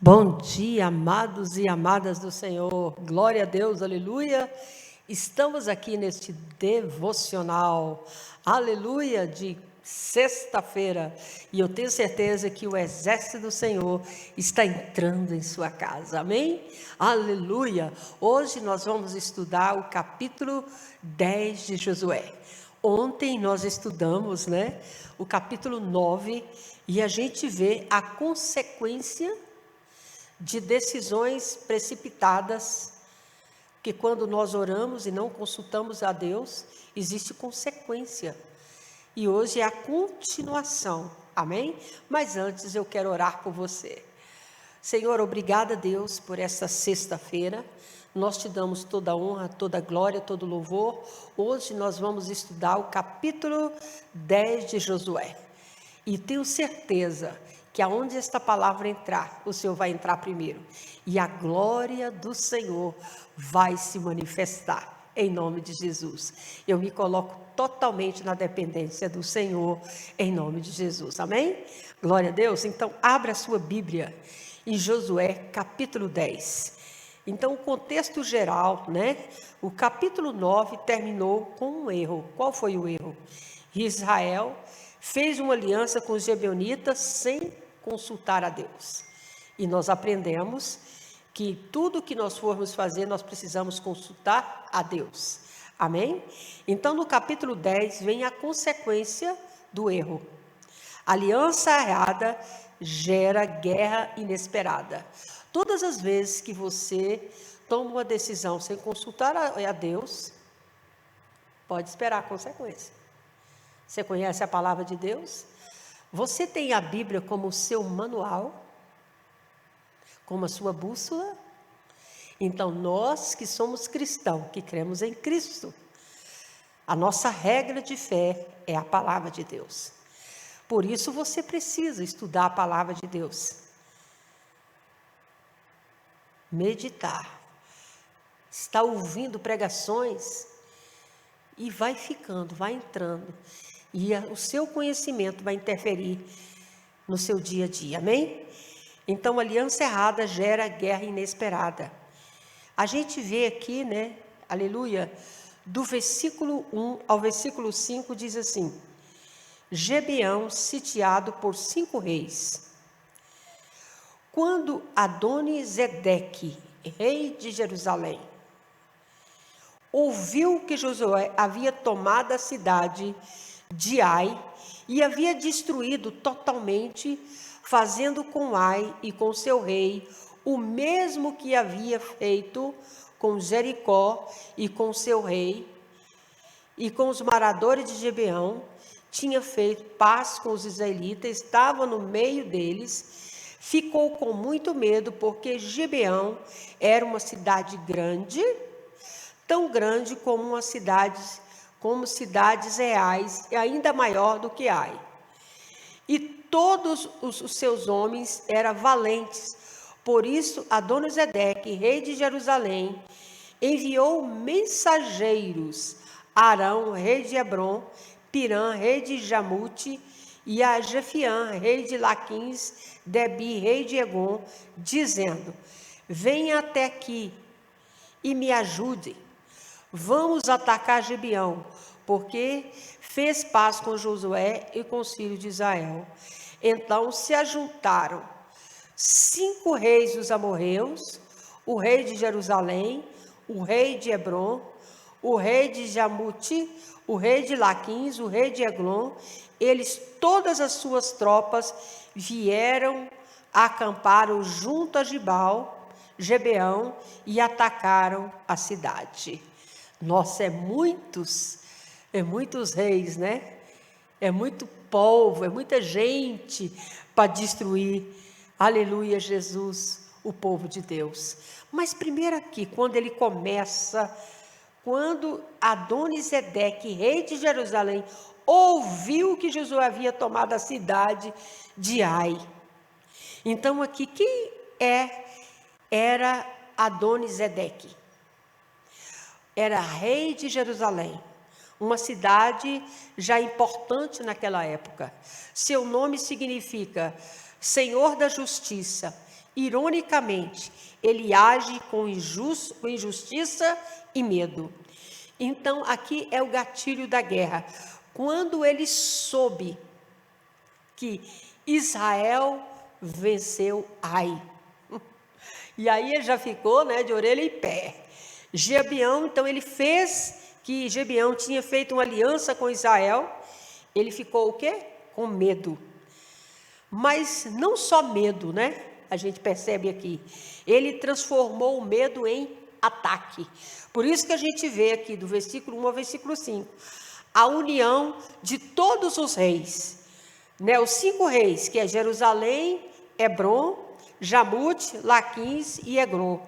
Bom dia, amados e amadas do Senhor. Glória a Deus, aleluia. Estamos aqui neste devocional, aleluia, de sexta-feira. E eu tenho certeza que o exército do Senhor está entrando em sua casa. Amém? Aleluia. Hoje nós vamos estudar o capítulo 10 de Josué. Ontem nós estudamos, o capítulo 9 e a gente vê a consequência de decisões precipitadas, que quando nós oramos e não consultamos a Deus, existe consequência. E hoje é a continuação, amém? Mas antes eu quero orar por você. Senhor, obrigada, Deus, por esta sexta-feira. Nós te damos toda a honra, toda a glória, todo o louvor. Hoje nós vamos estudar o capítulo 10 de Josué. E tenho certeza que aonde esta palavra entrar, o Senhor vai entrar primeiro. E a glória do Senhor vai se manifestar, em nome de Jesus. Eu me coloco totalmente na dependência do Senhor, em nome de Jesus. Amém? Glória a Deus. Então, abra a sua Bíblia em Josué, capítulo 10. Então, o contexto geral, O capítulo 9 terminou com um erro. Qual foi o erro? Israel fez uma aliança com os gibeonitas sem consultar a Deus. E nós aprendemos que tudo que nós formos fazer, nós precisamos consultar a Deus. Amém? Então, no capítulo 10, vem a consequência do erro. Aliança errada gera guerra inesperada. Todas as vezes que você toma uma decisão sem consultar a Deus, pode esperar a consequência. Você conhece a palavra de Deus? Você tem a Bíblia como seu manual, como a sua bússola? Então, nós que somos cristãos, que cremos em Cristo, a nossa regra de fé é a palavra de Deus. Por isso, você precisa estudar a palavra de Deus. Meditar. Está ouvindo pregações e vai ficando, vai entrando. E o seu conhecimento vai interferir no seu dia a dia, amém? Então, aliança errada gera guerra inesperada. A gente vê aqui, aleluia, do versículo 1 ao versículo 5 diz assim: Gibeão sitiado por 5 reis. Quando Adoni-Zedeque, rei de Jerusalém, ouviu que Josué havia tomado a cidade de Ai e havia destruído totalmente, fazendo com Ai e com seu rei o mesmo que havia feito com Jericó e com seu rei, e com os moradores de Gibeão, tinha feito paz com os israelitas, estava no meio deles, ficou com muito medo, porque Gibeão era uma cidade grande, tão grande como cidades reais, e ainda maior do que Ai. E todos os seus homens eram valentes. Por isso, Adoni-Zedeque, rei de Jerusalém, enviou mensageiros a Arão, rei de Hebrom, Pirã, rei de Jamute, e a Jefiã, rei de Laquins, Debi, rei de Egon, dizendo: venha até aqui e me ajude. Vamos atacar Gibeão, porque fez paz com Josué e com os filhos de Israel. Então se ajuntaram 5 reis dos amorreus, o rei de Jerusalém, o rei de Hebrom, o rei de Jamute, o rei de Laquins, o rei de Eglon. Eles, todas as suas tropas, vieram, acamparam junto a Gibeão e atacaram a cidade. Nossa, é muitos reis, É muito povo, é muita gente para destruir, aleluia, Jesus, o povo de Deus. Mas primeiro aqui, quando Adoni-Zedeque, rei de Jerusalém, ouviu que Josué havia tomado a cidade de Ai. Então aqui, quem era Adoni-Zedeque? Era rei de Jerusalém, uma cidade já importante naquela época. Seu nome significa Senhor da Justiça, ironicamente, ele age com injustiça e medo. Então, aqui é o gatilho da guerra. Quando ele soube que Israel venceu Ai. E aí ele já ficou, de orelha em pé. Gibeão, então ele fez que Gibeão tinha feito uma aliança com Israel. Ele ficou o quê? Com medo. Mas não só medo, a gente percebe aqui. Ele transformou o medo em ataque. Por isso que a gente vê aqui do versículo 1 ao versículo 5. A união de todos os reis. Os 5 reis, que é Jerusalém, Hebron, Jamute, Laquins e Egron.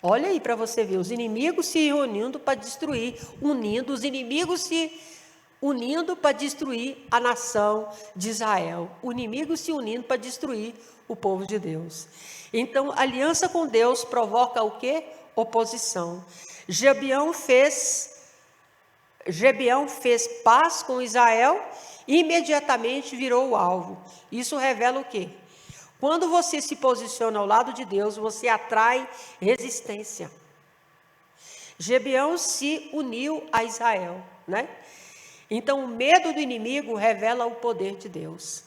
Olha aí para você ver, os inimigos se reunindo para destruir, os inimigos se unindo para destruir a nação de Israel. O inimigo se unindo para destruir o povo de Deus. Então, aliança com Deus provoca o quê? Oposição. Gibeão fez paz com Israel e imediatamente virou o alvo. Isso revela o quê? Quando você se posiciona ao lado de Deus, você atrai resistência. Gibeão se uniu a Israel, Então, o medo do inimigo revela o poder de Deus.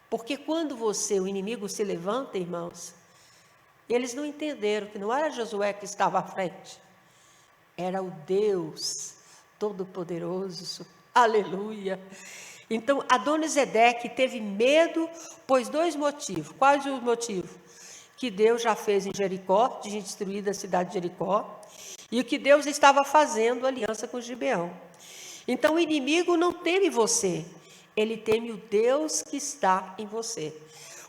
Porque quando o inimigo se levanta, irmãos, eles não entenderam que não era Josué que estava à frente. Era o Deus Todo-Poderoso. Aleluia! Então, Adonisedeque teve medo, pois 2 motivos. Quais os motivos? Que Deus já fez em Jericó, de destruir a cidade de Jericó, e o que Deus estava fazendo aliança com Gibeão. Então, o inimigo não teme você, ele teme o Deus que está em você.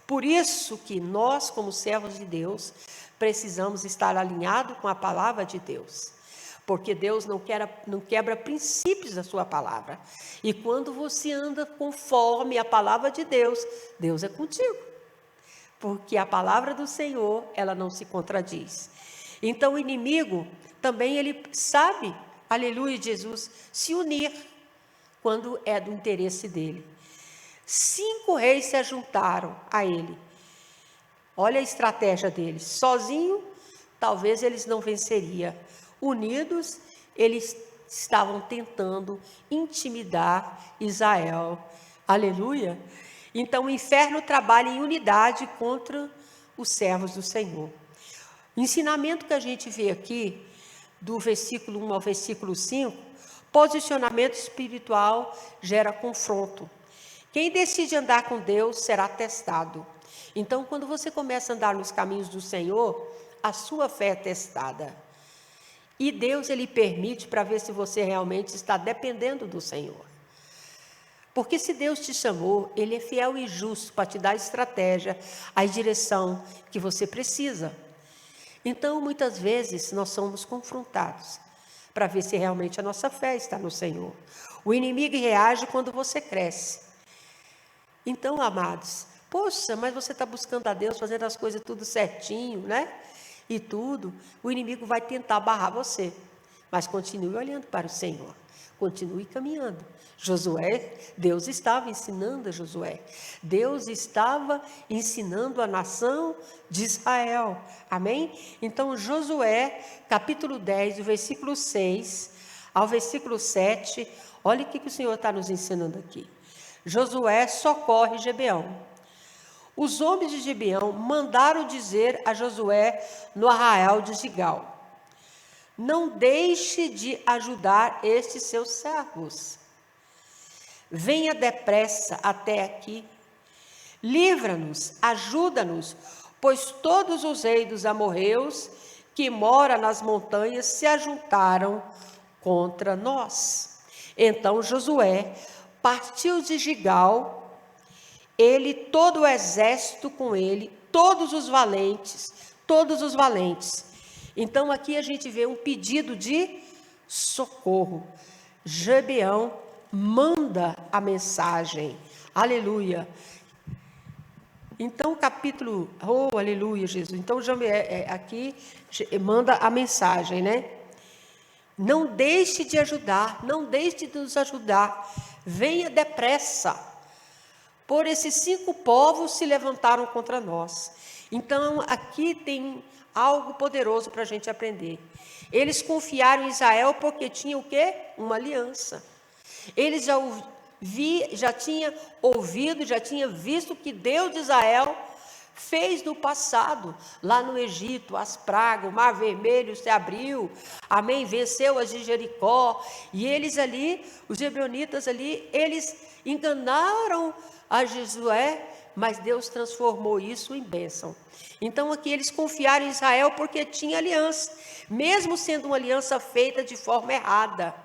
Por isso que nós, como servos de Deus, precisamos estar alinhados com a palavra de Deus. Porque Deus não quebra princípios da sua palavra. E quando você anda conforme a palavra de Deus, Deus é contigo. Porque a palavra do Senhor, ela não se contradiz. Então o inimigo também ele sabe, aleluia, Jesus, se unir quando é do interesse dele. 5 reis se juntaram a ele. Olha a estratégia deles. Sozinho, talvez eles não venceriam. Unidos, eles estavam tentando intimidar Israel. Aleluia! Então, o inferno trabalha em unidade contra os servos do Senhor. O ensinamento que a gente vê aqui, do versículo 1 ao versículo 5, posicionamento espiritual gera confronto. Quem decide andar com Deus será testado. Então, quando você começa a andar nos caminhos do Senhor, a sua fé é testada. E Deus, ele permite para ver se você realmente está dependendo do Senhor. Porque se Deus te chamou, ele é fiel e justo para te dar a estratégia, a direção que você precisa. Então, muitas vezes, nós somos confrontados para ver se realmente a nossa fé está no Senhor. O inimigo reage quando você cresce. Então, amados, poxa, mas você está buscando a Deus, fazendo as coisas tudo certinho, E tudo, o inimigo vai tentar barrar você. Mas continue olhando para o Senhor. Continue caminhando. Josué, Deus estava ensinando a Josué. Deus estava ensinando a nação de Israel. Amém? Então, Josué, capítulo 10, do versículo 6 ao versículo 7, olha o que o Senhor está nos ensinando aqui. Josué socorre Gibeão. Os homens de Gibeão mandaram dizer a Josué no arraial de Gigal: não deixe de ajudar estes seus servos. Venha depressa até aqui. Livra-nos, ajuda-nos, pois todos os reis dos amorreus que moram nas montanhas se ajuntaram contra nós. Então Josué partiu de Gigal, ele, todo o exército com ele, todos os valentes. Então, aqui a gente vê um pedido de socorro. Gibeão manda a mensagem. Aleluia. Então, capítulo... Oh, aleluia, Jesus. Então, aqui manda a mensagem, Não deixe de ajudar, não deixe de nos ajudar. Venha depressa. por esses 5 povos se levantaram contra nós. Então, aqui tem algo poderoso para a gente aprender. Eles confiaram em Israel porque tinha o quê? Uma aliança. Eles já tinham ouvido, já tinham visto que Deus de Israel fez no passado, lá no Egito, as pragas, o Mar Vermelho se abriu, amém, venceu as de Jericó, e eles ali, os Hebronitas ali, eles enganaram a Josué, mas Deus transformou isso em bênção. Então aqui eles confiaram em Israel porque tinha aliança, mesmo sendo uma aliança feita de forma errada.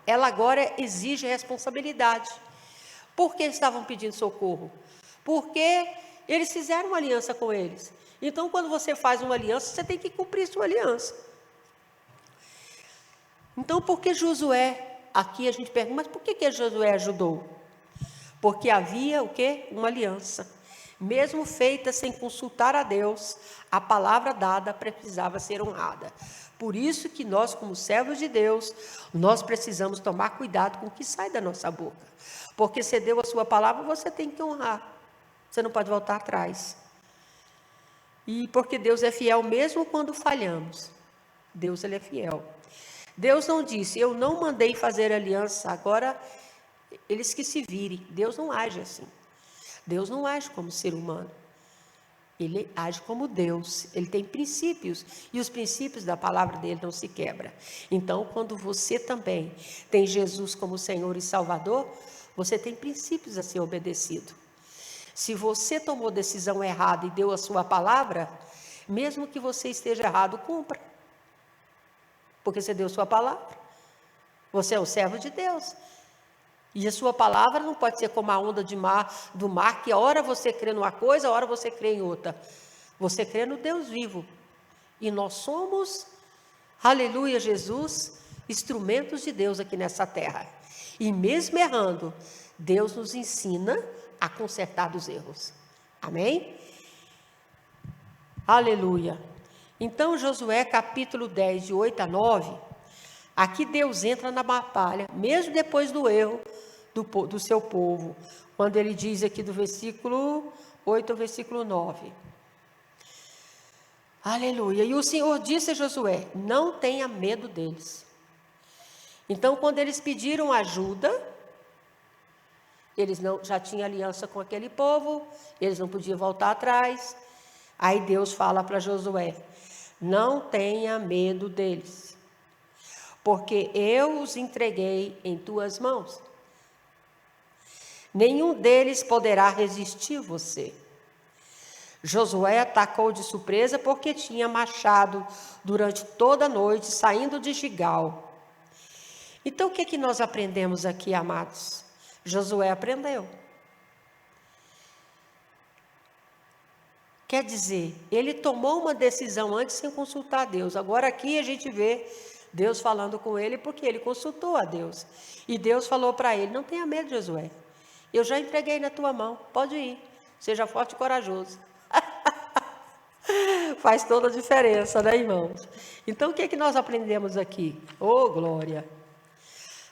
Ela agora exige responsabilidade. Por que estavam pedindo socorro? Porque eles fizeram uma aliança com eles. Então, quando você faz uma aliança, você tem que cumprir sua aliança. Então, por que Josué? Aqui a gente pergunta, mas por que Josué ajudou? Porque havia o quê? Uma aliança. Mesmo feita sem consultar a Deus, a palavra dada precisava ser honrada. Por isso que nós, como servos de Deus, nós precisamos tomar cuidado com o que sai da nossa boca. Porque se deu a sua palavra, você tem que honrar. Você não pode voltar atrás. E porque Deus é fiel mesmo quando falhamos. Deus, Ele é fiel. Deus não disse, eu não mandei fazer aliança, agora eles que se virem. Deus não age assim. Deus não age como ser humano. Ele age como Deus. Ele tem princípios. E os princípios da palavra dele não se quebram. Então, quando você também tem Jesus como Senhor e Salvador, você tem princípios a ser obedecido. Se você tomou decisão errada e deu a sua palavra, mesmo que você esteja errado, cumpra. Porque você deu sua palavra. Você é o servo de Deus. E a sua palavra não pode ser como a onda do mar, que a hora você crê numa coisa, a hora você crê em outra. Você crê no Deus vivo. E nós somos, aleluia, Jesus, instrumentos de Deus aqui nessa terra. E mesmo errando, Deus nos ensina a consertar os erros. Amém? Aleluia. Então, Josué capítulo 10, de 8 a 9, aqui Deus entra na batalha, mesmo depois do erro do seu povo, quando ele diz aqui do versículo 8 ao versículo 9. Aleluia. E o Senhor disse a Josué, não tenha medo deles. Então, quando eles pediram ajuda, eles já tinham aliança com aquele povo, eles não podiam voltar atrás. Aí Deus fala para Josué, não tenha medo deles, porque eu os entreguei em tuas mãos. Nenhum deles poderá resistir você. Josué atacou de surpresa porque tinha marchado durante toda a noite, saindo de Gigal. Então, o que é que nós aprendemos aqui, amados? Josué aprendeu. Quer dizer, ele tomou uma decisão antes sem consultar a Deus. Agora aqui a gente vê Deus falando com ele porque ele consultou a Deus. E Deus falou para ele, não tenha medo, Josué. Eu já entreguei na tua mão, pode ir. Seja forte e corajoso. Faz toda a diferença, né, irmãos? Então, o que é que nós aprendemos aqui? Oh, glória!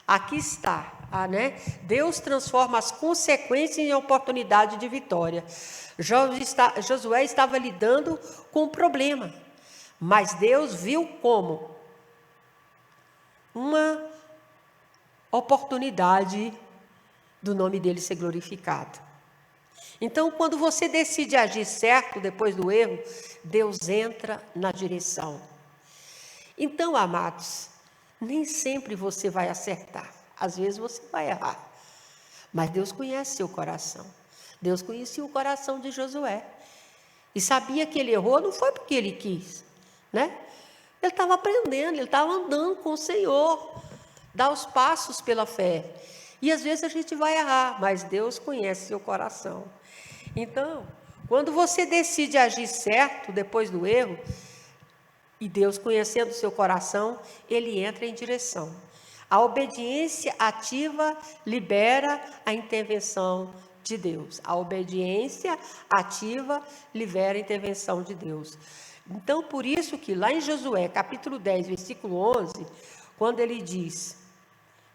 Aqui está, né? Deus transforma as consequências em oportunidade de vitória. Josué estava lidando com um problema, mas Deus viu como uma oportunidade do nome dele ser glorificado. Então, quando você decide agir certo depois do erro, Deus entra na direção. Então, amados, nem sempre você vai acertar. Às vezes você vai errar. Mas Deus conhece seu coração. Deus conhecia o coração de Josué. E sabia que ele errou, não foi porque ele quis, né? Ele estava aprendendo, ele estava andando com o Senhor. Dá os passos pela fé. E às vezes a gente vai errar, mas Deus conhece seu coração. Então, quando você decide agir certo depois do erro, e Deus conhecendo o seu coração, Ele entra em direção. A obediência ativa libera a intervenção de Deus. A obediência ativa libera a intervenção de Deus. Então, por isso que lá em Josué, capítulo 10, versículo 11, quando ele diz,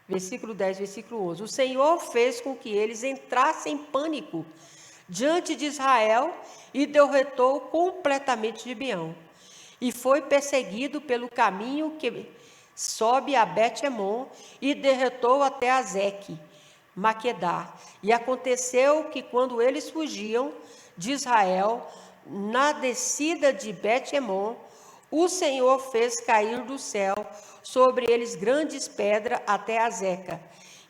versículo 10, versículo 11. O Senhor fez com que eles entrassem em pânico diante de Israel e derrotou completamente Gibeão. E foi perseguido pelo caminho que sobe a Bet-Emon e derrotou até Azeque, Maquedá. E aconteceu que quando eles fugiam de Israel, na descida de Bet-Emon, o Senhor fez cair do céu sobre eles grandes pedras até Azeca,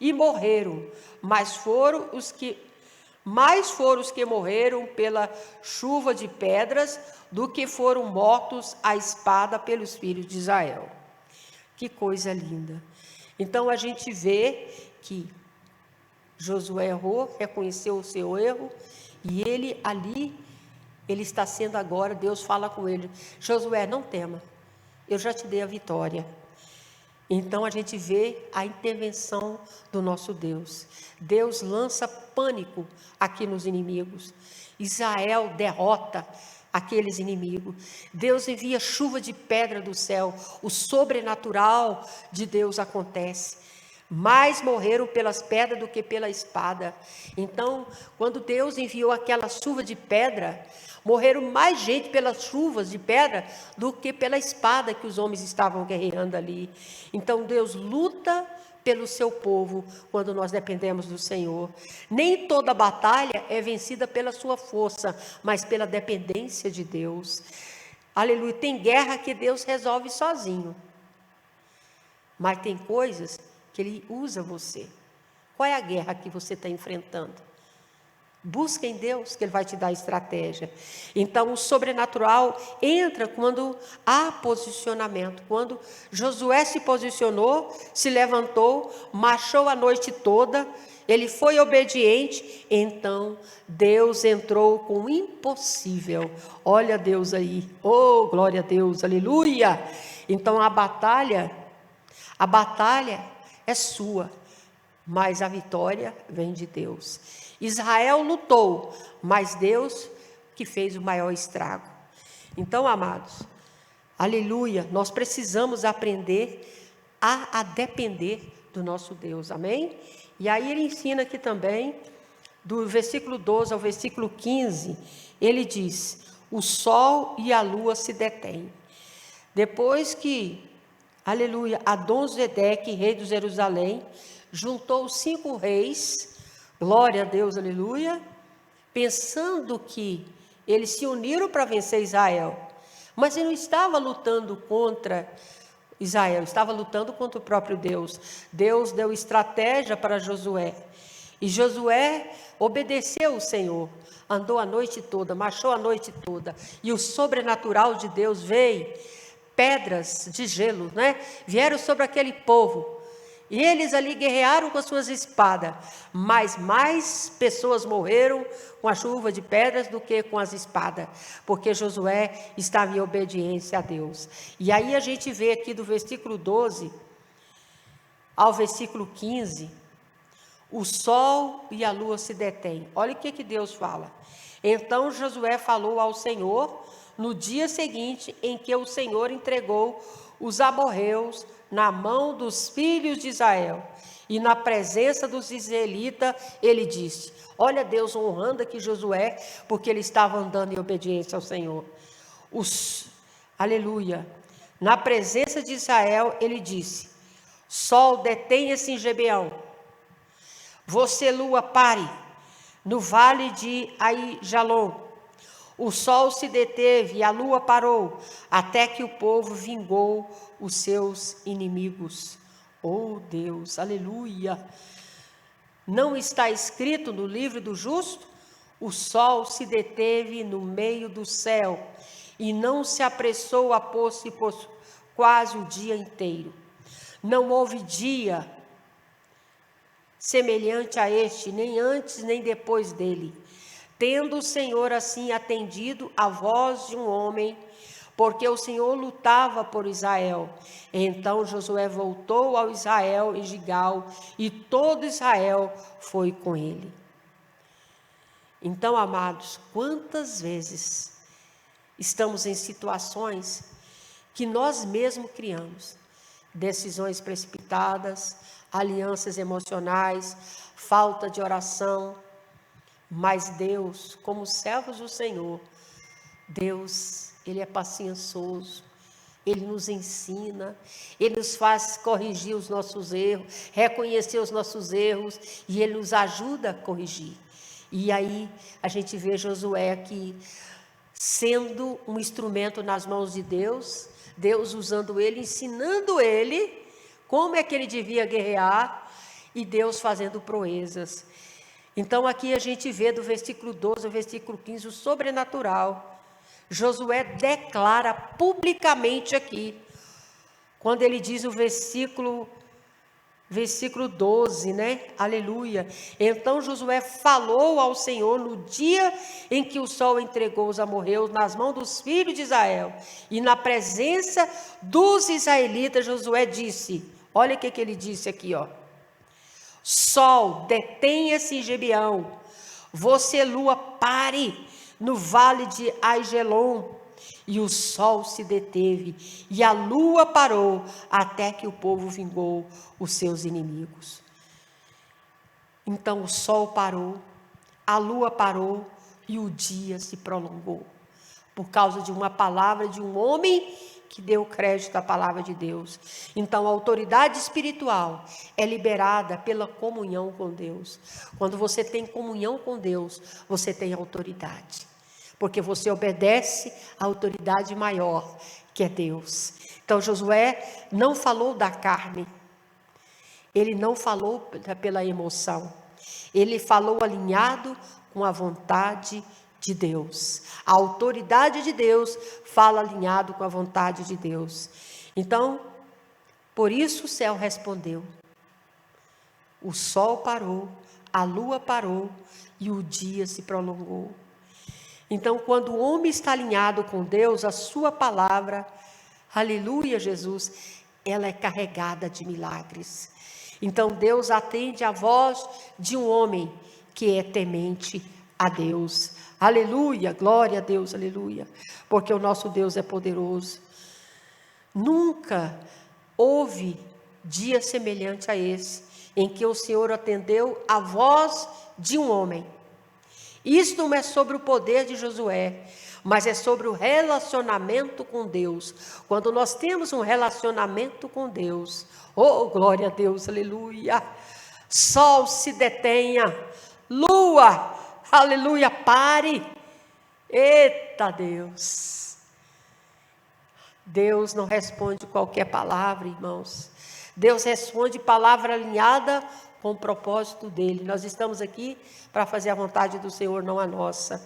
e morreram, mas foram os que morreram pela chuva de pedras do que foram mortos à espada pelos filhos de Israel. Que coisa linda! Então a gente vê que Josué errou, reconheceu o seu erro, e ele está sendo agora, Deus fala com ele: Josué, não tema, eu já te dei a vitória. Então a gente vê a intervenção do nosso Deus. Deus lança pânico aqui nos inimigos. Israel derrota aqueles inimigos. Deus envia chuva de pedra do céu. O sobrenatural de Deus acontece. Mais morreram pelas pedras do que pela espada. Então, quando Deus enviou aquela chuva de pedra, morreram mais gente pelas chuvas de pedra do que pela espada que os homens estavam guerreando ali. Então, Deus luta pelo seu povo quando nós dependemos do Senhor. Nem toda batalha é vencida pela sua força, mas pela dependência de Deus. Aleluia. Tem guerra que Deus resolve sozinho, mas tem coisas que Ele usa você. Qual é a guerra que você está enfrentando? Busca em Deus, que Ele vai te dar estratégia. Então, o sobrenatural entra quando há posicionamento. Quando Josué se posicionou, se levantou, marchou a noite toda, ele foi obediente, então Deus entrou com o impossível. Olha Deus aí, oh, glória a Deus, aleluia! Então, a batalha é sua, mas a vitória vem de Deus. Israel lutou, mas Deus que fez o maior estrago. Então, amados, aleluia, nós precisamos aprender a depender do nosso Deus, amém? E aí ele ensina aqui também, do versículo 12 ao versículo 15, ele diz: o sol e a lua se detêm. Depois que, aleluia, Adon-Zedeque, rei de Jerusalém, juntou os 5 reis, glória a Deus, aleluia, pensando que eles se uniram para vencer Israel, mas ele não estava lutando contra Israel, estava lutando contra o próprio Deus. Deus deu estratégia para Josué, e Josué obedeceu o Senhor, andou a noite toda, marchou a noite toda, e o sobrenatural de Deus veio, pedras de gelo, vieram sobre aquele povo, e eles ali guerrearam com as suas espadas, mas mais pessoas morreram com a chuva de pedras do que com as espadas, porque Josué estava em obediência a Deus. E aí a gente vê aqui do versículo 12 ao versículo 15, o sol e a lua se detêm. Olha o que Deus fala. Então Josué falou ao Senhor no dia seguinte em que o Senhor entregou os amorreus na mão dos filhos de Israel, e na presença dos israelitas, ele disse: olha Deus honrando aqui Josué, porque ele estava andando em obediência ao Senhor. Aleluia, na presença de Israel, ele disse: sol, detenha-se em Gibeão, você, lua, pare no vale de Aijalon. O sol se deteve e a lua parou, até que o povo vingou os seus inimigos. Oh Deus, aleluia! Não está escrito no livro do justo? O sol se deteve no meio do céu e não se apressou a pôr-se por quase o dia inteiro. Não houve dia semelhante a este, nem antes nem depois dele. Tendo o Senhor assim atendido a voz de um homem, porque o Senhor lutava por Israel. Então Josué voltou ao Israel em Gigal, e todo Israel foi com ele. Então, amados, quantas vezes estamos em situações que nós mesmos criamos, decisões precipitadas, alianças emocionais, falta de oração. Mas Deus, como servos do Senhor, Deus, Ele é paciençoso, Ele nos ensina, Ele nos faz corrigir os nossos erros, reconhecer os nossos erros, e Ele nos ajuda a corrigir. E aí a gente vê Josué aqui, sendo um instrumento nas mãos de Deus, Deus usando ele, ensinando ele como é que ele devia guerrear, e Deus fazendo proezas. Então aqui a gente vê do versículo 12 ao versículo 15 o sobrenatural. Josué declara publicamente aqui, quando ele diz o versículo 12, né? Aleluia. Então Josué falou ao Senhor no dia em que o sol entregou os amorreus nas mãos dos filhos de Israel. E na presença dos israelitas, Josué disse, olha o que ele disse aqui, ó. Sol, detenha-se em Gibeão, você lua, pare no vale de Aijalon. E o sol se deteve, e a lua parou, até que o povo vingou os seus inimigos. Então o sol parou, a lua parou, e o dia se prolongou, por causa de uma palavra de um homem que deu crédito à palavra de Deus. Então a autoridade espiritual é liberada pela comunhão com Deus. Quando você tem comunhão com Deus, você tem autoridade, porque você obedece à autoridade maior, que é Deus. Então Josué não falou da carne, ele não falou pela emoção, ele falou alinhado com a vontade de Deus. A autoridade de Deus fala alinhado com a vontade de Deus. Então, por isso o céu respondeu. O sol parou, a lua parou e o dia se prolongou. Então, quando o homem está alinhado com Deus, a sua palavra, aleluia, Jesus, ela é carregada de milagres. Então, Deus atende a voz de um homem que é temente a Deus. Aleluia, glória a Deus, aleluia. Porque o nosso Deus é poderoso. Nunca houve dia semelhante a esse, em que o Senhor atendeu a voz de um homem. Isso não é sobre o poder de Josué, mas é sobre o relacionamento com Deus. Quando nós temos um relacionamento com Deus, oh, glória a Deus, aleluia. Sol se detenha, lua, aleluia, pare. Eita Deus. Deus não responde qualquer palavra, irmãos. Deus responde palavra alinhada com o propósito dele. Nós estamos aqui para fazer a vontade do Senhor, não a nossa.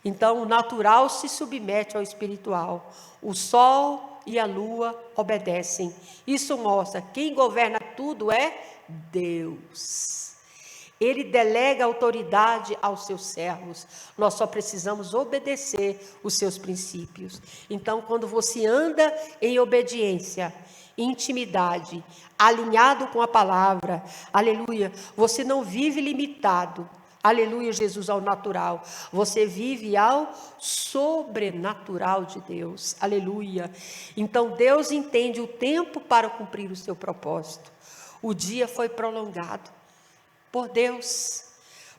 Então, o natural se submete ao espiritual. O sol e a lua obedecem. Isso mostra que quem governa tudo é Deus. Ele delega autoridade aos seus servos. Nós só precisamos obedecer os seus princípios. Então, quando você anda em obediência, intimidade, alinhado com a palavra, aleluia, você não vive limitado, aleluia, Jesus, ao natural, você vive ao sobrenatural de Deus, aleluia. Então Deus entende o tempo para cumprir o seu propósito. O dia foi prolongado por Deus,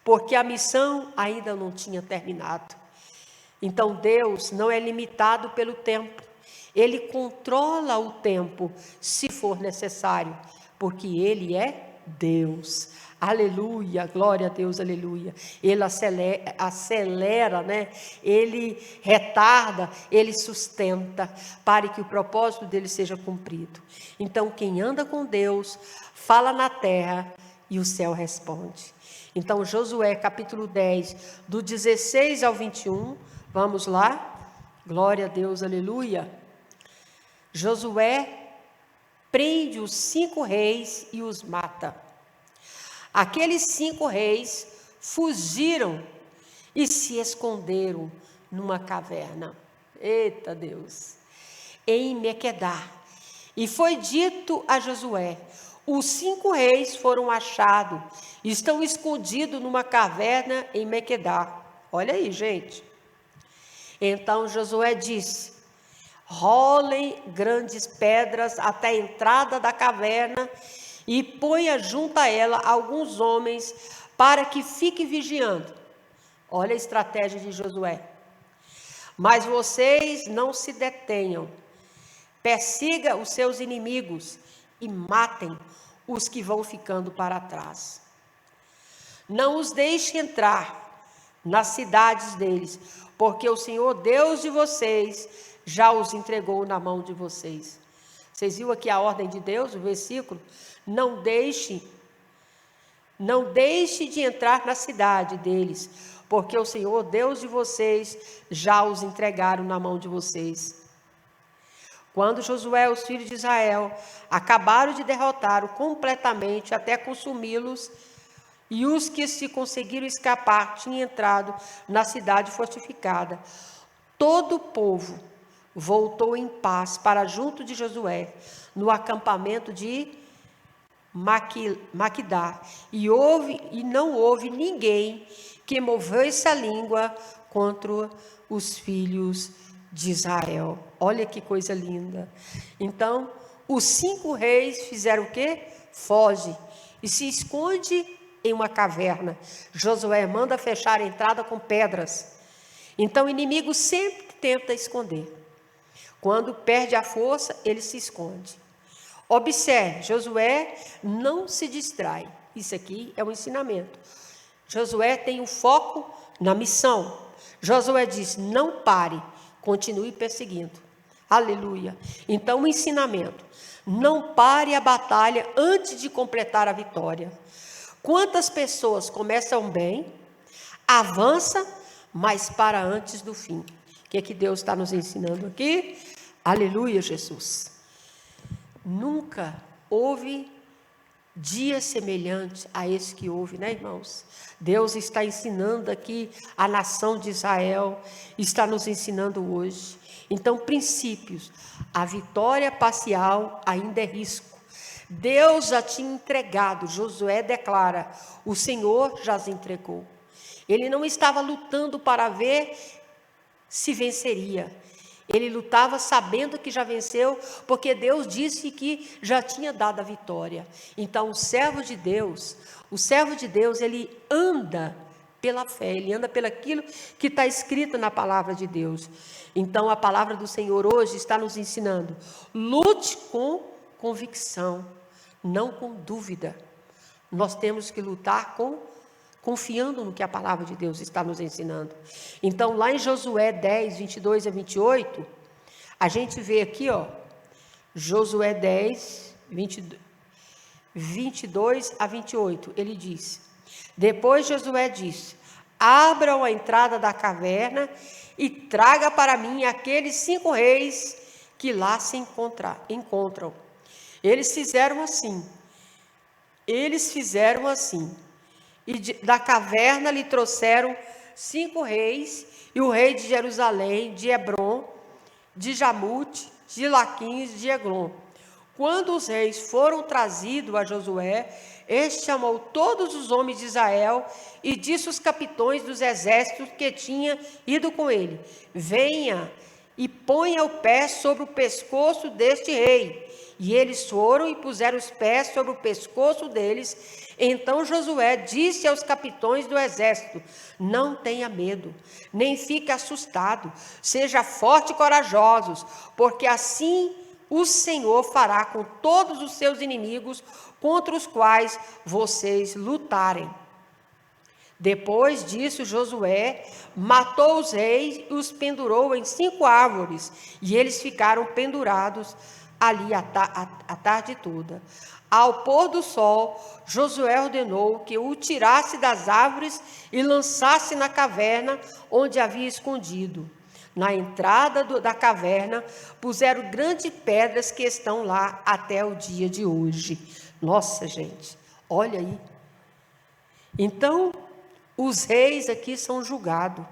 porque a missão ainda não tinha terminado. Então Deus não é limitado pelo tempo. Ele controla o tempo, se for necessário, porque Ele é Deus. Aleluia, glória a Deus, aleluia. Ele acelera, né? Ele retarda, Ele sustenta, para que o propósito dele seja cumprido. Então, quem anda com Deus, fala na terra e o céu responde. Então, Josué, capítulo 10, do 16 ao 21, vamos lá? Glória a Deus, aleluia. Josué prende os 5 reis e os mata. Aqueles 5 reis fugiram e se esconderam numa caverna. Eita Deus! Em Mequedá. E foi dito a Josué: os 5 reis foram achados, estão escondidos numa caverna em Mequedá. Olha aí, gente. Então Josué disse: rolem grandes pedras até a entrada da caverna e ponha junto a ela alguns homens para que fiquem vigiando. Olha a estratégia de Josué. Mas vocês não se detenham. Persiga os seus inimigos e matem os que vão ficando para trás. Não os deixe entrar nas cidades deles, porque o Senhor Deus de vocês já os entregou na mão de vocês. Vocês viram aqui a ordem de Deus, o versículo? Não deixe de entrar na cidade deles, porque o Senhor Deus de vocês já os entregaram na mão de vocês. Quando Josué e os filhos de Israel acabaram de derrotá-los completamente até consumi-los, e os que se conseguiram escapar tinham entrado na cidade fortificada, todo o povo voltou em paz para junto de Josué, no acampamento de Maquidá, e não houve ninguém que movesse a língua contra os filhos de Israel. Olha que coisa linda. Então, os 5 reis fizeram o quê? Foge e se esconde em uma caverna. Josué manda fechar a entrada com pedras. Então, o inimigo sempre tenta esconder. Quando perde a força, ele se esconde. Observe, Josué não se distrai. Isso aqui é um ensinamento. Josué tem o foco na missão. Josué diz, não pare, continue perseguindo. Aleluia. Então, o ensinamento. Não pare a batalha antes de completar a vitória. Quantas pessoas começam bem, avança, mas para antes do fim. O que é que Deus está nos ensinando aqui? Aleluia, Jesus. Nunca houve dia semelhante a esse que houve, né, irmãos? Deus está ensinando aqui a nação de Israel, está nos ensinando hoje. Então, princípios. A vitória parcial ainda é risco. Deus já tinha entregado, Josué declara, o Senhor já as entregou. Ele não estava lutando para ver se venceria. Ele lutava sabendo que já venceu, porque Deus disse que já tinha dado a vitória. Então, o servo de Deus, ele anda pela fé, ele anda pelaquilo que está escrito na palavra de Deus. Então, a palavra do Senhor hoje está nos ensinando, lute com convicção, não com dúvida. Nós temos que lutar confiando no que a palavra de Deus está nos ensinando. Então, lá em Josué 10, 22 a 28, a gente vê aqui, Josué 10, 22 a 28, ele diz, depois Josué disse, abram a entrada da caverna e traga para mim aqueles 5 reis que lá se encontram. Eles fizeram assim. E da caverna lhe trouxeram 5 reis, e o rei de Jerusalém, de Hebron, de Jamute, de Laquins, de Eglon. Quando os reis foram trazidos a Josué, este chamou todos os homens de Israel e disse aos capitães dos exércitos que tinham ido com ele, venha e ponha o pé sobre o pescoço deste rei. E eles foram e puseram os pés sobre o pescoço deles. Então Josué disse aos capitães do exército, não tenha medo, nem fique assustado, seja forte e corajosos, porque assim o Senhor fará com todos os seus inimigos contra os quais vocês lutarem. Depois disso, Josué matou os reis e os pendurou em 5 árvores, e eles ficaram pendurados ali a tarde toda. Ao pôr do sol, Josué ordenou que o tirasse das árvores e lançasse na caverna onde havia escondido. Na entrada da caverna, puseram grandes pedras que estão lá até o dia de hoje. Nossa, gente, olha aí. Então, os reis aqui são julgados.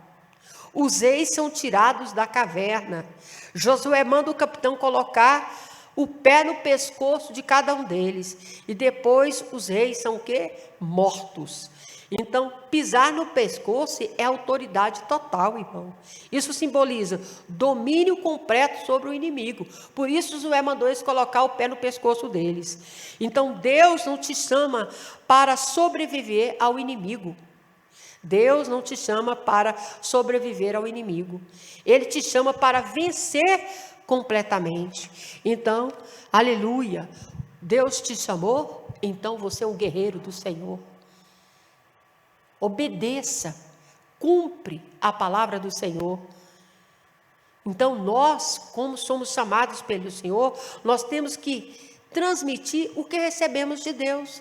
Os reis são tirados da caverna. Josué manda o capitão colocar o pé no pescoço de cada um deles. E depois os reis são o quê? Mortos. Então, pisar no pescoço é autoridade total, irmão. Isso simboliza domínio completo sobre o inimigo. Por isso, Josué mandou eles colocar o pé no pescoço deles. Então, Deus não te chama para sobreviver ao inimigo. Deus não te chama para sobreviver ao inimigo. Ele te chama para vencer completamente. Então, aleluia. Deus te chamou, então você é um guerreiro do Senhor. Obedeça, cumpre a palavra do Senhor. Então nós, como somos chamados pelo Senhor, nós temos que transmitir o que recebemos de Deus.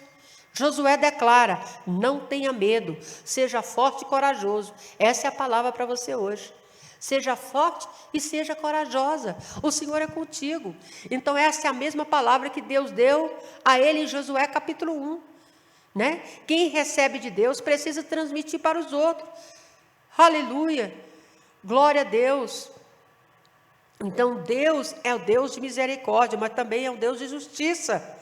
Josué declara: não tenha medo, seja forte e corajoso. Essa é a palavra para você hoje. Seja forte e seja corajosa. O Senhor é contigo. Então essa é a mesma palavra que Deus deu a ele em Josué capítulo 1. Né? Quem recebe de Deus precisa transmitir para os outros. Aleluia, glória a Deus. Então Deus é o Deus de misericórdia, mas também é o Deus de justiça.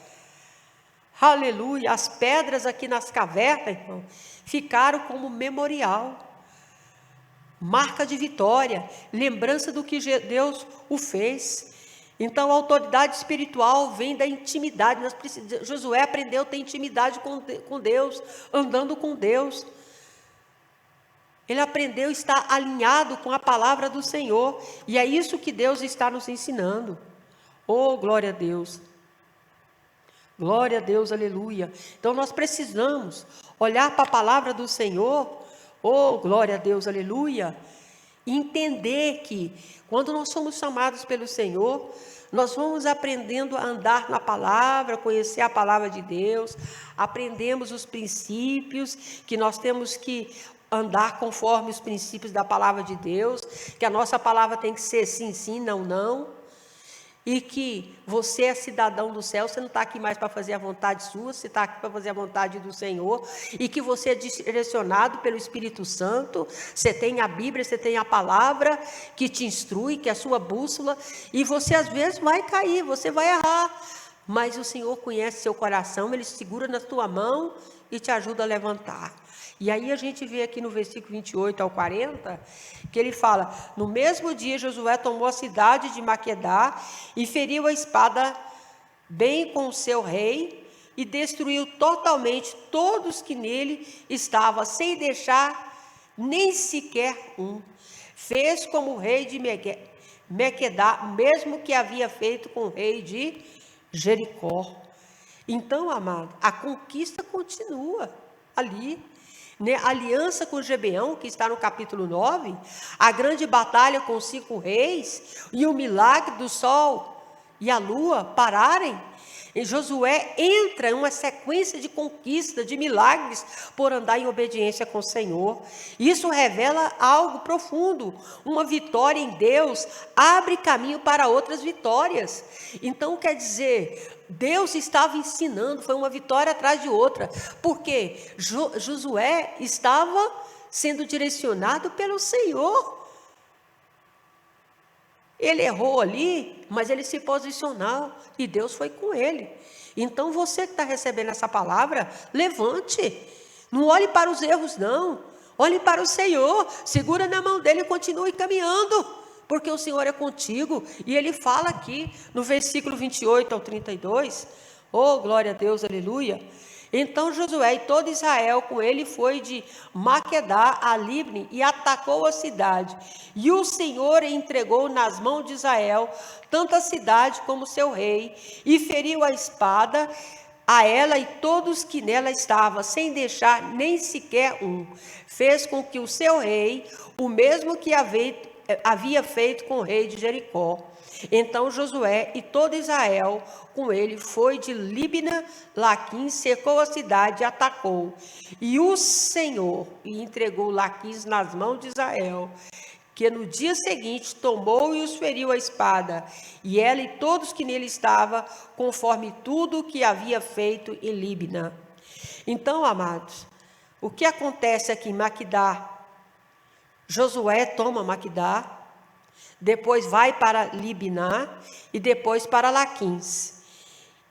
Aleluia. As pedras aqui nas cavernas, irmão, ficaram como memorial, marca de vitória, lembrança do que Deus o fez. Então, a autoridade espiritual vem da intimidade. Josué aprendeu a ter intimidade com Deus, andando com Deus. Ele aprendeu a estar alinhado com a palavra do Senhor. E é isso que Deus está nos ensinando. Oh, glória a Deus. Glória a Deus, aleluia. Então, nós precisamos olhar para a palavra do Senhor. Oh, glória a Deus, aleluia. E entender que quando nós somos chamados pelo Senhor, nós vamos aprendendo a andar na palavra, conhecer a palavra de Deus, aprendemos os princípios, que nós temos que andar conforme os princípios da palavra de Deus, que a nossa palavra tem que ser sim, sim, não, não, e que você é cidadão do céu, você não está aqui mais para fazer a vontade sua, você está aqui para fazer a vontade do Senhor, e que você é direcionado pelo Espírito Santo, você tem a Bíblia, você tem a palavra que te instrui, que é a sua bússola, e você às vezes vai cair, você vai errar, mas o Senhor conhece seu coração, Ele segura na tua mão e te ajuda a levantar. E aí a gente vê aqui no versículo 28 ao 40, que ele fala: no mesmo dia Josué tomou a cidade de Maquedá e feriu a espada bem com o seu rei e destruiu totalmente todos que nele estavam, sem deixar nem sequer um. Fez como o rei de Maquedá, mesmo que havia feito com o rei de Jericó. Então, amado, a conquista continua ali. A aliança com Gibeão, que está no capítulo 9, a grande batalha com 5 reis e o milagre do sol e a lua pararem. E Josué entra em uma sequência de conquista, de milagres, por andar em obediência com o Senhor. Isso revela algo profundo. Uma vitória em Deus abre caminho para outras vitórias. Então, quer dizer, Deus estava ensinando, foi uma vitória atrás de outra, porque Josué estava sendo direcionado pelo Senhor. Ele errou ali, mas ele se posicionou e Deus foi com ele. Então você que está recebendo essa palavra, levante, não olhe para os erros não, olhe para o Senhor, segura na mão dele e continue caminhando, porque o Senhor é contigo. E ele fala aqui no versículo 28 ao 32, oh glória a Deus, aleluia. Então Josué e todo Israel com ele foi de Maquedá a Libne e atacou a cidade. E o Senhor entregou nas mãos de Israel tanto a cidade como seu rei, e feriu a espada a ela e todos que nela estavam, sem deixar nem sequer um. Fez com que o seu rei, o mesmo que havia feito com o rei de Jericó. Então Josué e todo Israel com ele foi de Libna, Laquim, cercou a cidade e atacou. E o Senhor entregou Laquim nas mãos de Israel, que no dia seguinte tomou e os feriu a espada, e ela e todos que nele estavam, conforme tudo o que havia feito em Libna. Então, amados, o que acontece aqui em Maquedá? Josué toma Maquedá, depois vai para Libná e depois para Laquins.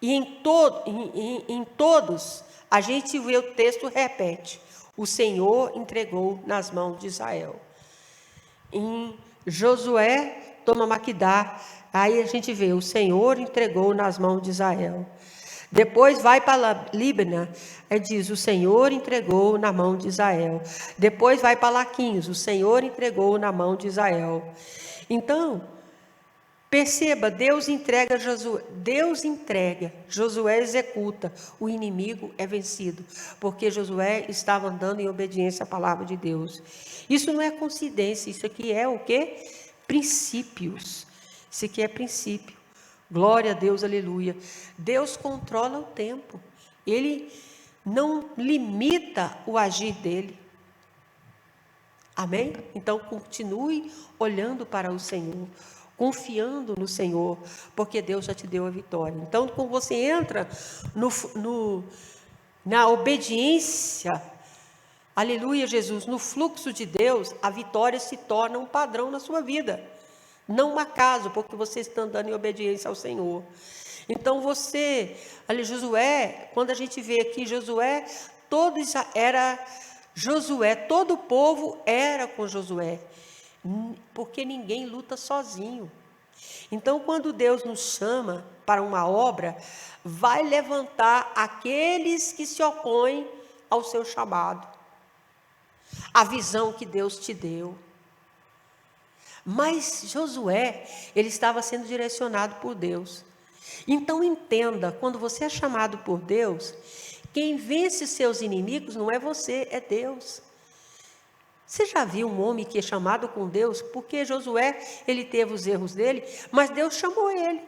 E em todos, a gente vê o texto repete. o Senhor entregou nas mãos de Israel. Em Josué, toma Maquedá, aí a gente vê, o Senhor entregou nas mãos de Israel. Depois vai para Líbana, diz, o Senhor entregou na mão de Israel. Depois vai para Laquins, o Senhor entregou na mão de Israel. Então, perceba, Deus entrega, Josué executa, o inimigo é vencido, porque Josué estava andando em obediência à palavra de Deus. Isso não é coincidência, isso aqui é o quê? Princípios. Isso aqui é princípio. Glória a Deus, aleluia. Deus controla o tempo. Ele não limita o agir dele. Amém? Então, continue olhando para o Senhor, confiando no Senhor, porque Deus já te deu a vitória. Então, quando você entra na obediência, aleluia, Jesus, no fluxo de Deus, a vitória se torna um padrão na sua vida. Não um acaso, porque você está andando em obediência ao Senhor. Então você, ali Josué, quando a gente vê aqui Josué, todo o povo era com Josué, porque ninguém luta sozinho. Então quando Deus nos chama para uma obra, vai levantar aqueles que se opõem ao seu chamado, a visão que Deus te deu. Mas Josué, ele estava sendo direcionado por Deus. Então entenda, quando você é chamado por Deus, quem vence seus inimigos não é você, é Deus. Você já viu um homem que é chamado com Deus? Porque Josué, ele teve os erros dele, mas Deus chamou ele.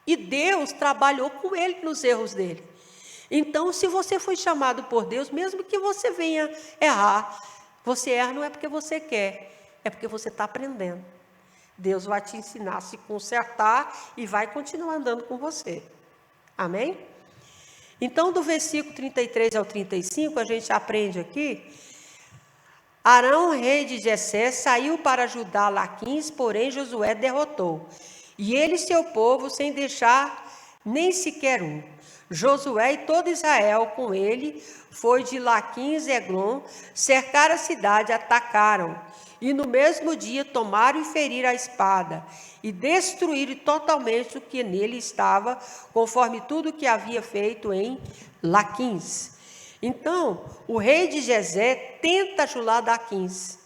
E Deus trabalhou com ele nos erros dele. Então, se você foi chamado por Deus, mesmo que você venha errar, você erra não é porque você quer, é porque você está aprendendo. Deus vai te ensinar a se consertar e vai continuar andando com você. Amém? Então, do versículo 33 ao 35, a gente aprende aqui. Arão, rei de Jessé, saiu para ajudar Laquins, porém Josué derrotou. E ele e seu povo, sem deixar nem sequer um. Josué e todo Israel com ele, foi de Laquins e Eglon, cercaram a cidade, atacaram. E no mesmo dia tomaram e feriram a espada, e destruíram totalmente o que nele estava, conforme tudo o que havia feito em Laquins. Então, o rei de Jezé tenta ajular Laquins,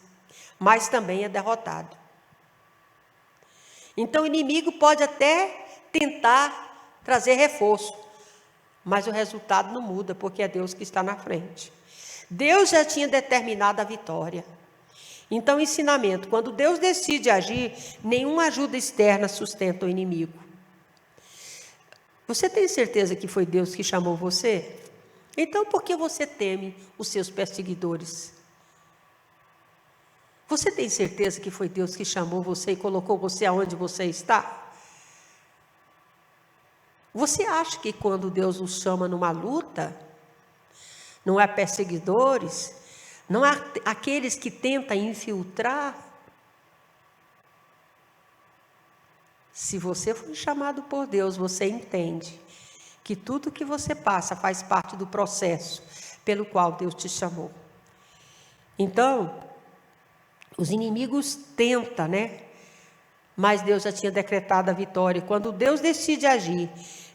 mas também é derrotado. Então, o inimigo pode até tentar trazer reforço, mas o resultado não muda, porque é Deus que está na frente. Deus já tinha determinado a vitória. Então, ensinamento, quando Deus decide agir, nenhuma ajuda externa sustenta o inimigo. Você tem certeza que foi Deus que chamou você? Então, por que você teme os seus perseguidores? Você tem certeza que foi Deus que chamou você e colocou você aonde você está? Você acha que quando Deus nos chama numa luta, não há perseguidores, não há aqueles que tentam infiltrar? Se você foi chamado por Deus, você entende que tudo que você passa faz parte do processo pelo qual Deus te chamou. Então, os inimigos tentam, né? Mas Deus já tinha decretado a vitória. Quando Deus decide agir,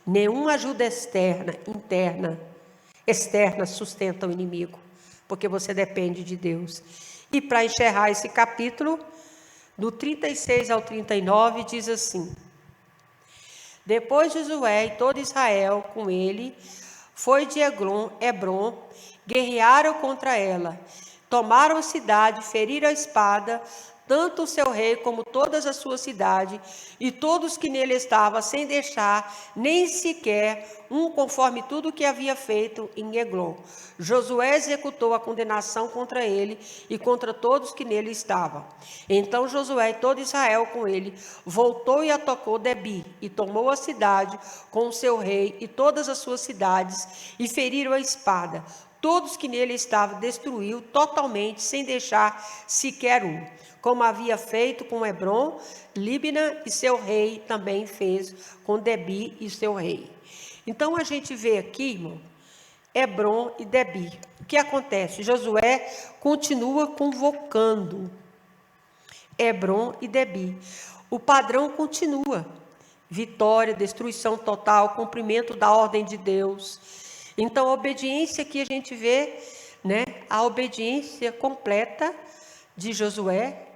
nenhuma ajuda externa sustenta o inimigo, porque você depende de Deus. E para encerrar esse capítulo, do 36 ao 39, diz assim: Depois Josué e todo Israel com ele, foi de Hebron, guerrearam contra ela, tomaram a cidade, feriram a espada, tanto o seu rei como todas as suas cidades, e todos que nele estavam, sem deixar nem sequer um, conforme tudo o que havia feito em Eglon. Josué executou a condenação contra ele e contra todos que nele estavam. Então Josué e todo Israel com ele voltou e atacou Debi, e tomou a cidade com o seu rei e todas as suas cidades, e feriram a espada. Todos que nele estavam destruiu totalmente, sem deixar sequer um. Como havia feito com Hebron, Líbina e seu rei, também fez com Debi e seu rei. Então a gente vê aqui, irmão, Hebron e Debi. que acontece? Josué continua convocando Hebron e Debi. O padrão continua. Vitória, destruição total, cumprimento da ordem de Deus. Então, a obediência que a gente vê, né? A obediência completa de Josué.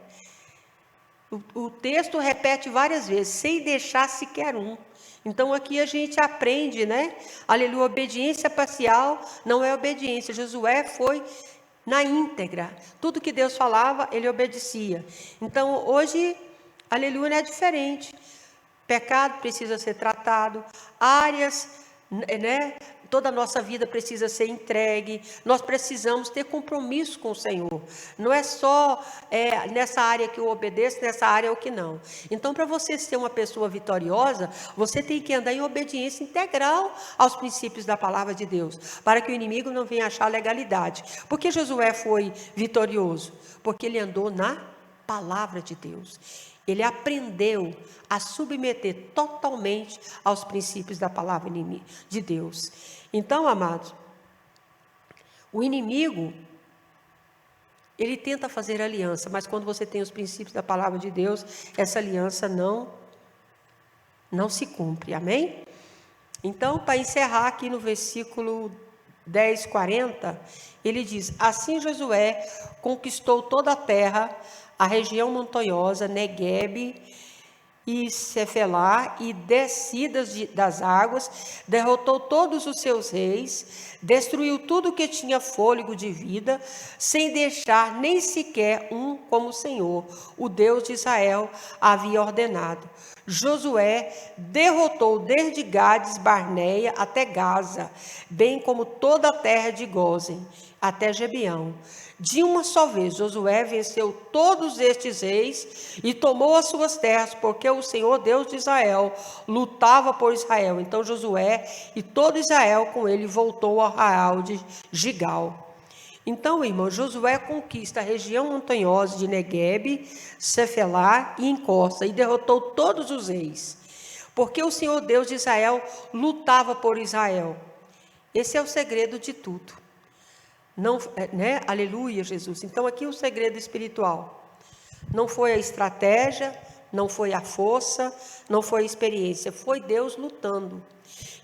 O texto repete várias vezes, sem deixar sequer um. Então, aqui a gente aprende, né? Aleluia, obediência parcial não é obediência. Josué foi na íntegra. Tudo que Deus falava, ele obedecia. Então, hoje, aleluia, não é diferente. Pecado precisa ser tratado, áreas, né? Toda a nossa vida precisa ser entregue, nós precisamos ter compromisso com o Senhor. Não é só nessa área que eu obedeço, nessa área ou que não. Então, para você ser uma pessoa vitoriosa, você tem que andar em obediência integral aos princípios da palavra de Deus, para que o inimigo não venha achar legalidade. Por que Josué foi vitorioso? Porque ele andou na palavra de Deus. Ele aprendeu a submeter totalmente aos princípios da palavra de Deus. Então, amados, o inimigo, ele tenta fazer aliança, mas quando você tem os princípios da palavra de Deus, essa aliança não se cumpre, amém? Então, para encerrar aqui no versículo 10, 40, ele diz: assim Josué conquistou toda a terra, a região montanhosa, Neguebe e Cefelá, e descidas das águas, derrotou todos os seus reis, destruiu tudo que tinha fôlego de vida, sem deixar nem sequer um, como o Senhor, o Deus de Israel, havia ordenado. Josué derrotou desde Gades Barneia até Gaza, bem como toda a terra de Gósen, até Gebeão. De uma só vez, Josué venceu todos estes reis e tomou as suas terras, porque o Senhor, Deus de Israel, lutava por Israel. Então Josué e todo Israel com ele voltou ao arraial de Gigal. Então, irmão, Josué conquista a região montanhosa de Neguebe, Cefelá e encosta, e derrotou todos os reis, porque o Senhor, Deus de Israel, lutava por Israel. Esse é o segredo de tudo. Não, né? Aleluia, Jesus. Então aqui o segredo espiritual. Não foi a estratégia, não foi a força, não foi a experiência, foi Deus lutando.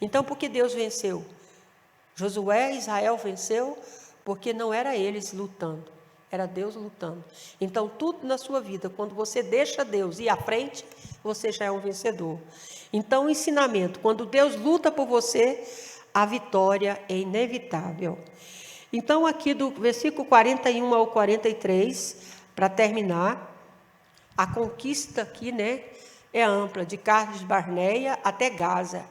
Então por que Deus venceu? Josué e Israel venceu porque não era eles lutando, era Deus lutando. Então tudo na sua vida, quando você deixa Deus ir à frente, você já é um vencedor. Então o ensinamento, quando Deus luta por você, a vitória é inevitável. Então, aqui do versículo 41 ao 43, para terminar, a conquista aqui, né, é ampla, de Cades Barneia até Gaza.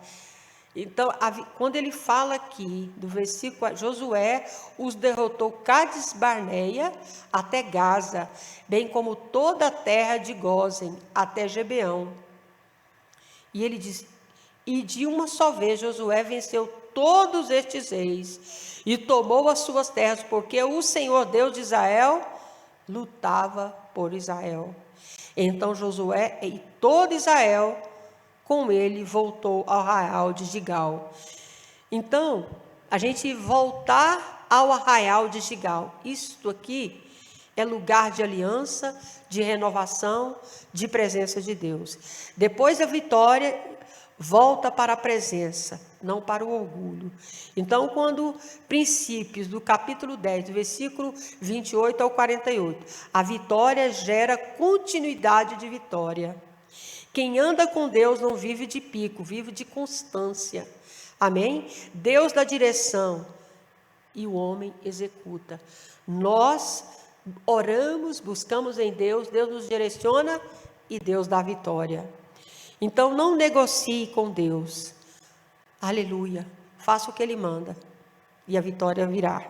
Então, quando ele fala aqui, do versículo, Josué os derrotou Cades Barneia até Gaza, bem como toda a terra de Gósen, até Gebeão. E ele diz, e de uma só vez Josué venceu todos estes reis, e tomou as suas terras, porque o Senhor, Deus de Israel, lutava por Israel. Então Josué e todo Israel, com ele, voltou ao arraial de Gigal. Então, a gente voltar ao arraial de Gigal, isto aqui é lugar de aliança, de renovação, de presença de Deus. Depois da vitória, volta para a presença, não para o orgulho. Então, quando princípios do capítulo 10, do versículo 28 ao 48, a vitória gera continuidade de vitória. Quem anda com Deus não vive de pico, vive de constância. Amém? Deus dá direção e o homem executa. Nós oramos, buscamos em Deus, Deus nos direciona e Deus dá vitória. Então, não negocie com Deus. Aleluia. Faça o que Ele manda e a vitória virá.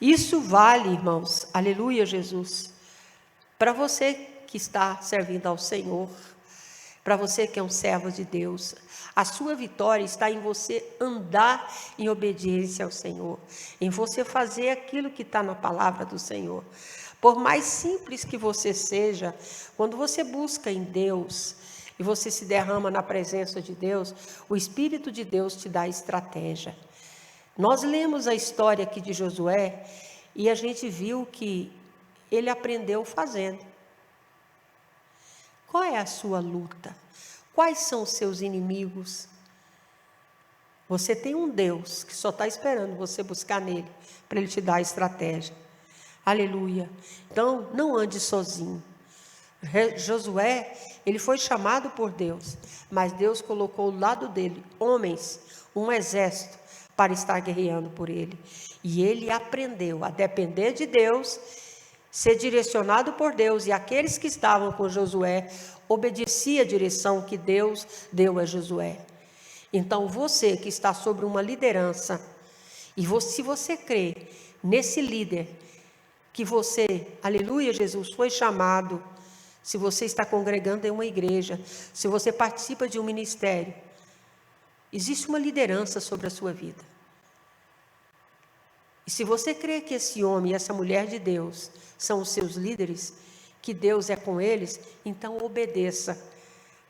Isso vale, irmãos, aleluia, Jesus, para você que está servindo ao Senhor, para você que é um servo de Deus. A sua vitória está em você andar em obediência ao Senhor, em você fazer aquilo que está na palavra do Senhor. Por mais simples que você seja, quando você busca em Deus e você se derrama na presença de Deus, o Espírito de Deus te dá estratégia. Nós lemos a história aqui de Josué e a gente viu que ele aprendeu fazendo. Qual é a sua luta? Quais são os seus inimigos? Você tem um Deus que só está esperando você buscar nele, para ele te dar a estratégia. Aleluia. Então, não ande sozinho. Josué, ele foi chamado por Deus, mas Deus colocou ao lado dele homens, um exército, para estar guerreando por ele. E ele aprendeu a depender de Deus, ser direcionado por Deus, e aqueles que estavam com Josué obedeciam a direção que Deus deu a Josué. Então você que está sobre uma liderança, e se você crê nesse líder, que você, aleluia Jesus, foi chamado, se você está congregando em uma igreja, se você participa de um ministério, existe uma liderança sobre a sua vida. E se você crê que esse homem e essa mulher de Deus são os seus líderes, que Deus é com eles, então obedeça,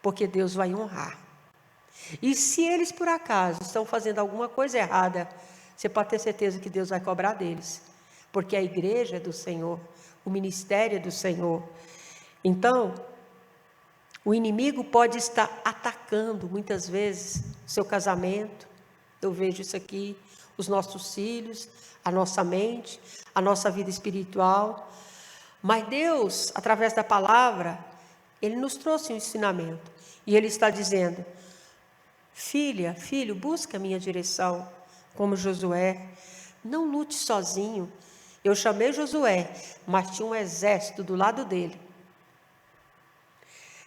porque Deus vai honrar. E se eles por acaso estão fazendo alguma coisa errada, você pode ter certeza que Deus vai cobrar deles, porque a igreja é do Senhor, o ministério é do Senhor. Então, o inimigo pode estar atacando muitas vezes o seu casamento, eu vejo isso aqui, os nossos filhos, a nossa mente, a nossa vida espiritual. Mas Deus, através da palavra, Ele nos trouxe um ensinamento. E Ele está dizendo: filha, filho, busca a minha direção, como Josué. Não lute sozinho. Eu chamei Josué, mas tinha um exército do lado dele.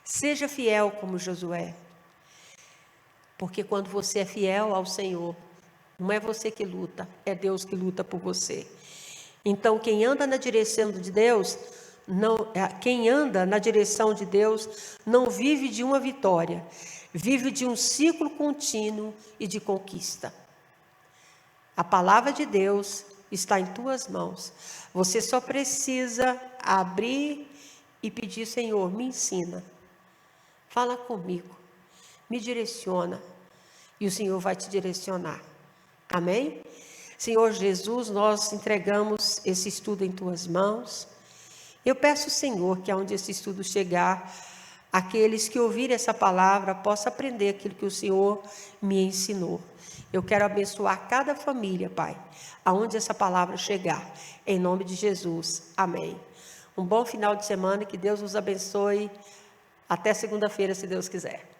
Seja fiel como Josué. Porque quando você é fiel ao Senhor, não é você que luta, é Deus que luta por você. Então, quem anda na direção de Deus, não vive de uma vitória, vive de um ciclo contínuo e de conquista. A palavra de Deus está em tuas mãos. Você só precisa abrir e pedir: Senhor, me ensina, fala comigo, me direciona, e o Senhor vai te direcionar. Amém? Senhor Jesus, nós entregamos esse estudo em tuas mãos. Eu peço, Senhor, que aonde esse estudo chegar, aqueles que ouvirem essa palavra possam aprender aquilo que o Senhor me ensinou. Eu quero abençoar cada família, Pai, aonde essa palavra chegar, em nome de Jesus. Amém. Um bom final de semana, que Deus os abençoe. Até segunda-feira, se Deus quiser.